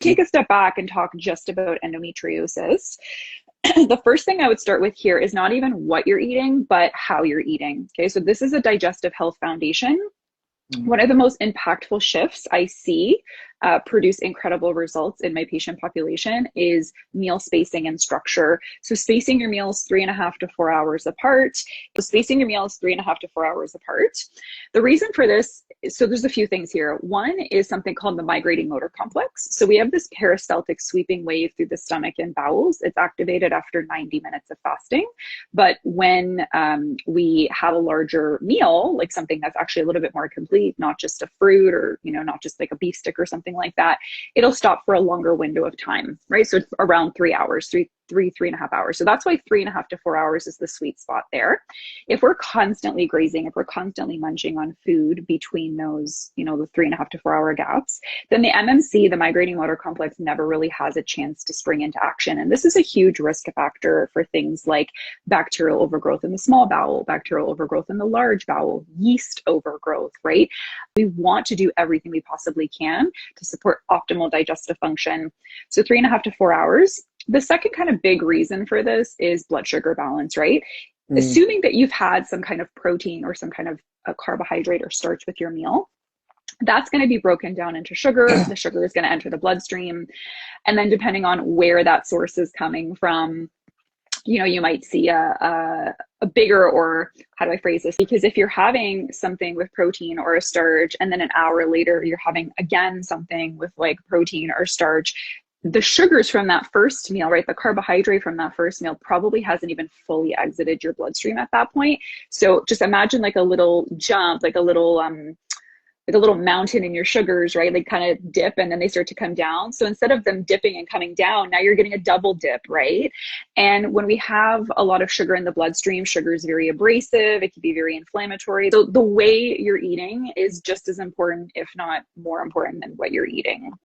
Take a step back and talk just about endometriosis. The first thing I would start with here is not even what you're eating, but how you're eating. Okay, so this is a digestive health foundation. One of the most impactful shifts I see produce incredible results in my patient population is meal spacing and structure. So spacing your meals 3.5 to 4 hours apart. So spacing your meals 3.5 to 4 hours apart. The reason for this is, so there's a few things here. One is something called the migrating motor complex. So we have this peristaltic sweeping wave through the stomach and bowels. It's activated after 90 minutes of fasting. But when we have a larger meal, like something that's actually a little bit more complete, not just a fruit or, not just like a beef stick or something like that, it'll stop for a longer window of time, right? So it's around 3 hours, 3.5 hours. So that's why 3.5 to 4 hours is the sweet spot there. If we're constantly grazing, if we're constantly munching on food between those, the 3.5 to 4 hour gaps, then the MMC, the migrating motor complex, never really has a chance to spring into action. And this is a huge risk factor for things like bacterial overgrowth in the small bowel, bacterial overgrowth in the large bowel, yeast overgrowth, right? We want to do everything we possibly can to support optimal digestive function. So 3.5 to 4 hours. The second kind of big reason for this is blood sugar balance, right? Assuming that you've had some kind of protein or some kind of a carbohydrate or starch with your meal, that's going to be broken down into sugar. The sugar is going to enter the bloodstream. And then depending on where that source is coming from, you might see a bigger, or how do I phrase this? Because if you're having something with protein or a starch, and then an hour later, you're having again something with like protein or starch, the sugars from that first meal, right? The carbohydrate from that first meal probably hasn't even fully exited your bloodstream at that point. So just imagine like a little jump, like a little mountain in your sugars, right? They kind of dip and then they start to come down. So instead of them dipping and coming down, now you're getting a double dip, right? And when we have a lot of sugar in the bloodstream, sugar is very abrasive. It can be very inflammatory. So the way you're eating is just as important, if not more important, than what you're eating.